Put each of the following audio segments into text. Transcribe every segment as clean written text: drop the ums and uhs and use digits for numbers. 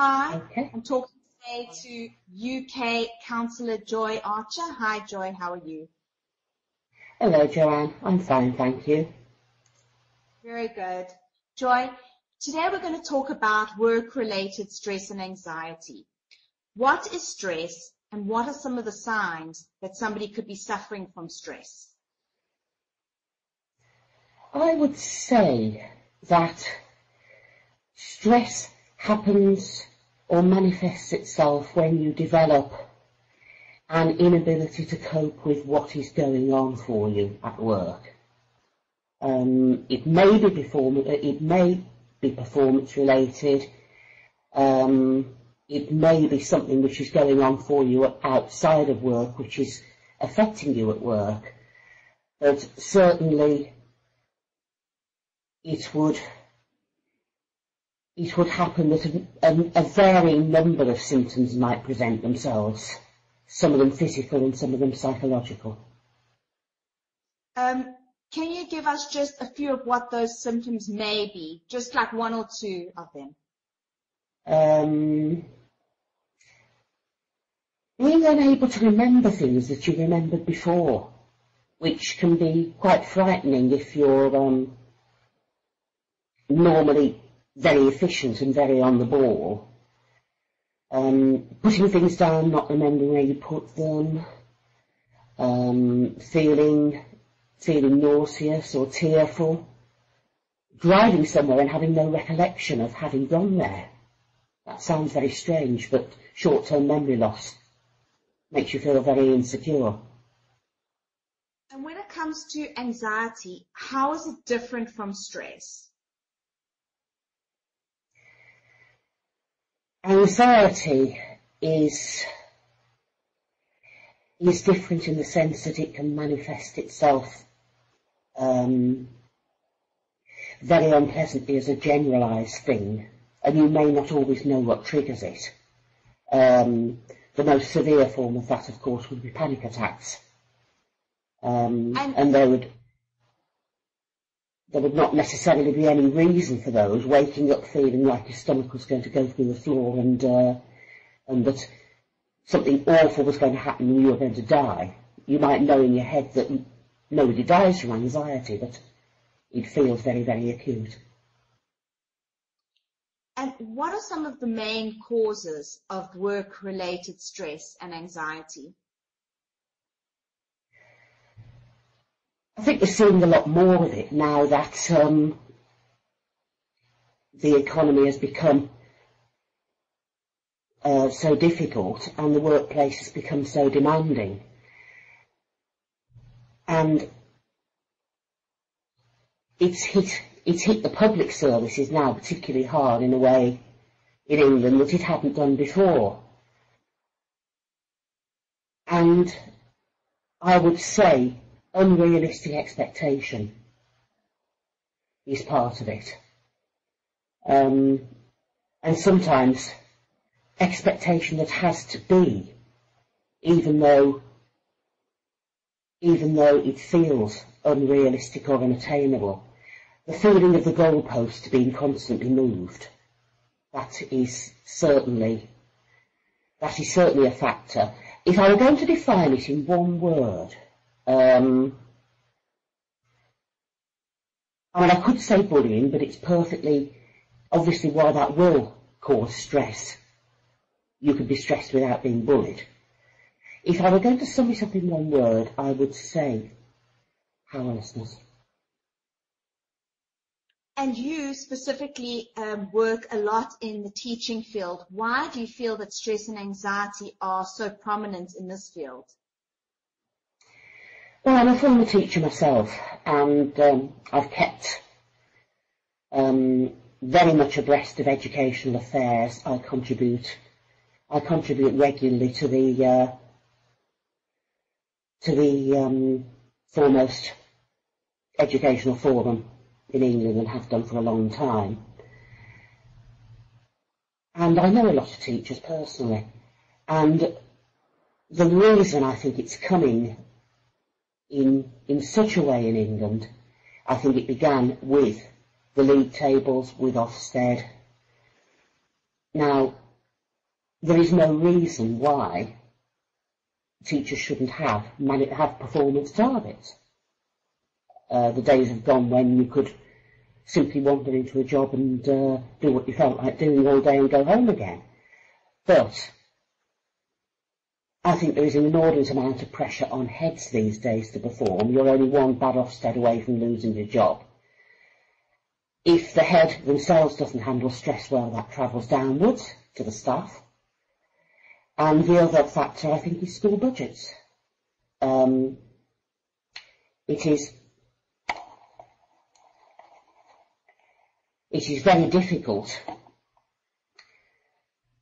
Hi, Okay. I'm talking today to UK Counsellor Joy Archer. Hi Joy, how are you? Hello, Joanne. I'm fine, thank you. Very good. Joy, today we're going to talk about work-related stress and anxiety. What is stress and what are some of the signs that somebody could be suffering from stress? I would say that stress happens or manifests itself when you develop an inability to cope with what is going on for you at work. It may be performance related. It may be something which is going on for you outside of work, which is affecting you at work. But certainly, it would happen that a varying number of symptoms might present themselves. Some of them physical and some of them psychological. Can you give us just a few of what those symptoms may be, just like one or two of them? Being unable to remember things that you remembered before, which can be quite frightening if you're normally very efficient and very on the ball. Putting things down, not remembering where you put them, feeling nauseous or tearful, driving somewhere and having no recollection of having gone there. That sounds very strange, but short-term memory loss makes you feel very insecure. And when it comes to anxiety, how is it different from stress? Anxiety is different in the sense that it can manifest itself very unpleasantly as a generalised thing, and you may not always know what triggers it. The most severe form of that, of course, would be panic attacks, and there would not necessarily be any reason for those. Waking up feeling like your stomach was going to go through the floor and that something awful was going to happen and you were going to die. You might know in your head that nobody dies from anxiety, but it feels very, very acute. And what are some of the main causes of work-related stress and anxiety? I think we're seeing a lot more of it now that the economy has become so difficult and the workplace has become so demanding. And it's hit the public services now particularly hard in a way in England that it hadn't done before. And I would say unrealistic expectation is part of it. And sometimes expectation that has to be, even though it feels unrealistic or unattainable. The feeling of the goalpost being constantly moved, that is certainly a factor. If I were going to define it in one word, I mean, I could say bullying, but it's perfectly obviously while that will cause stress, you could be stressed without being bullied. If I were going to sum it up in one word, I would say powerlessness. And you specifically work a lot in the teaching field. Why do you feel that stress and anxiety are so prominent in this field? Well, I'm a former teacher myself, and I've kept very much abreast of educational affairs. I contribute regularly to the foremost educational forum in England and have done for a long time. And I know a lot of teachers personally. And the reason I think it's coming in such a way in England, I think it began with the league tables, with Ofsted. Now, there is no reason why teachers shouldn't have performance targets. The days have gone when you could simply wander into a job and do what you felt like doing all day and go home again. But I think there is an inordinate amount of pressure on heads these days to perform. You're only one bad Ofsted away from losing your job. If the head themselves doesn't handle stress well, that travels downwards to the staff. And the other factor, I think, is school budgets. It is very difficult.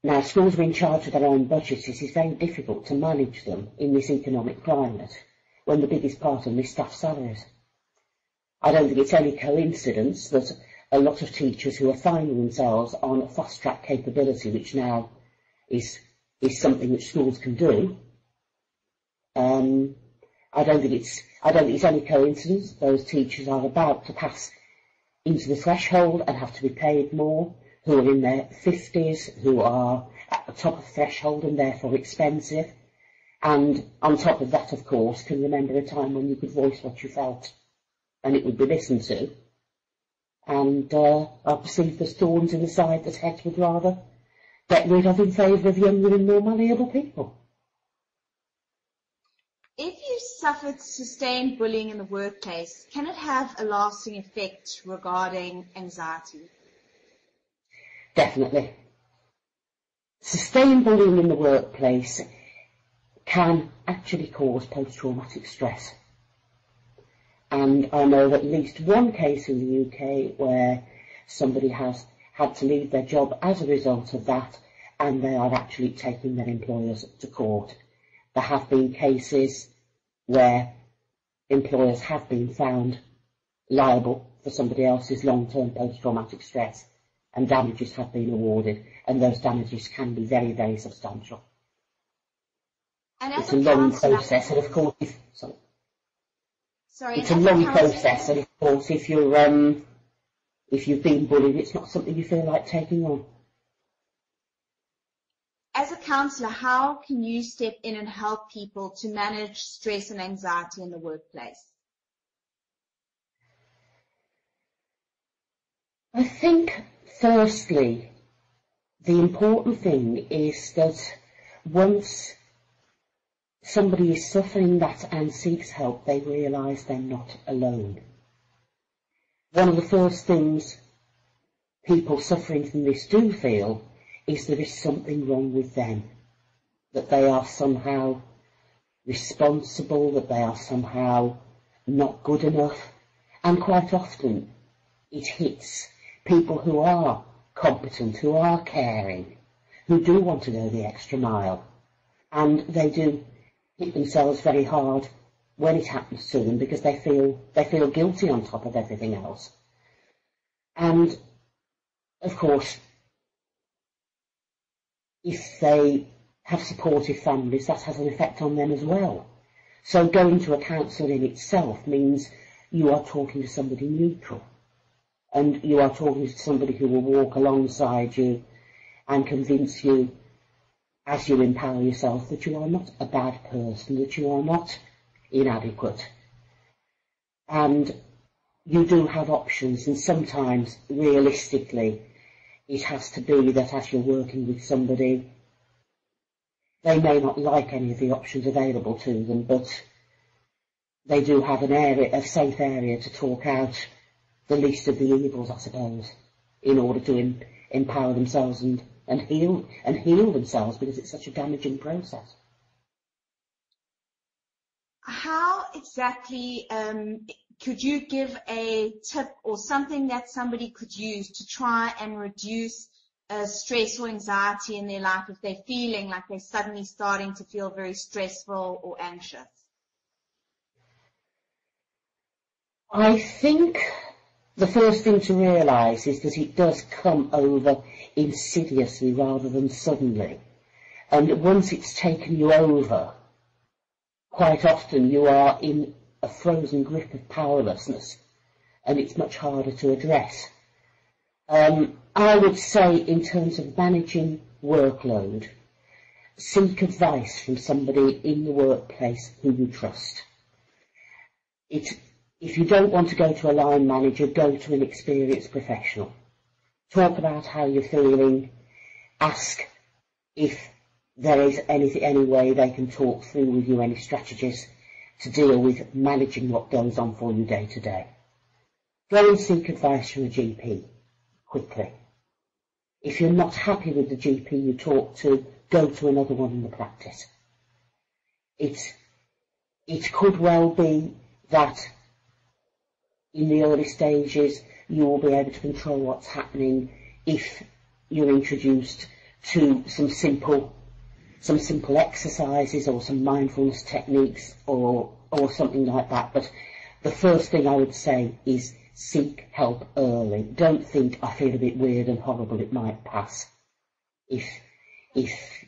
Now, schools are in charge of their own budgets. It is very difficult to manage them in this economic climate when the biggest part of them is staff salaries. I don't think it's any coincidence that a lot of teachers who are finding themselves on a fast-track capability, which now is something which schools can do. I don't think it's any coincidence those teachers are about to pass into the threshold and have to be paid more, who are in their 50s, who are at the top of the threshold and therefore expensive. And on top of that, of course, can remember a time when you could voice what you felt and it would be listened to. And I perceive there's thorns in the side that heads would rather get rid of in favour of younger and more malleable people. If you suffered sustained bullying in the workplace, can it have a lasting effect regarding anxiety? Definitely. Sustained bullying in the workplace can actually cause post-traumatic stress. And I know of at least one case in the UK where somebody has had to leave their job as a result of that, and they are actually taking their employers to court. There have been cases where employers have been found liable for somebody else's long-term post-traumatic stress, and damages have been awarded, and those damages can be very, very substantial. And it's a long process, and of course, it's a long process, and of course, if you've been bullied, it's not something you feel like taking on. As a counsellor, how can you step in and help people to manage stress and anxiety in the workplace? I think, firstly, the important thing is that once somebody is suffering that and seeks help, they realise they're not alone. One of the first things people suffering from this do feel is there is something wrong with them, that they are somehow responsible, that they are somehow not good enough, and quite often it hits people who are competent, who are caring, who do want to go the extra mile, and they do hit themselves very hard when it happens to them because they feel guilty on top of everything else. And of course, if they have supportive families, that has an effect on them as well. So going to a counsellor in itself means you are talking to somebody neutral, and you are talking to somebody who will walk alongside you and convince you, as you empower yourself, that you are not a bad person, that you are not inadequate. And you do have options, and sometimes, realistically, it has to be that as you're working with somebody, they may not like any of the options available to them, but they do have a safe area to talk out the least of the evils, I suppose, in order to empower themselves and heal themselves, because it's such a damaging process. How exactly could you give a tip or something that somebody could use to try and reduce stress or anxiety in their life if they're feeling like they're suddenly starting to feel very stressful or anxious? I think the first thing to realise is that it does come over insidiously rather than suddenly. And once it's taken you over, quite often you are in a frozen grip of powerlessness, and it's much harder to address. I would say, in terms of managing workload, seek advice from somebody in the workplace who you trust. If you don't want to go to a line manager, go to an experienced professional. Talk about how you're feeling. Ask if there is any way they can talk through with you any strategies to deal with managing what goes on for you day to day. Go and seek advice from a GP quickly. If you're not happy with the GP you talk to, go to another one in the practice. It could well be that in the early stages you will be able to control what's happening if you're introduced to some simple exercises or some mindfulness techniques or something like that. But the first thing I would say is seek help early. Don't think, I feel a bit weird and horrible, it might pass. If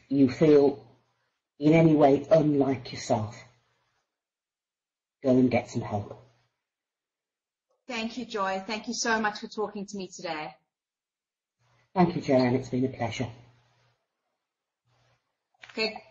you feel in any way unlike yourself, go and get some help. Thank you, Joy. Thank you so much for talking to me today. Thank you, Joanne. It's been a pleasure. Okay.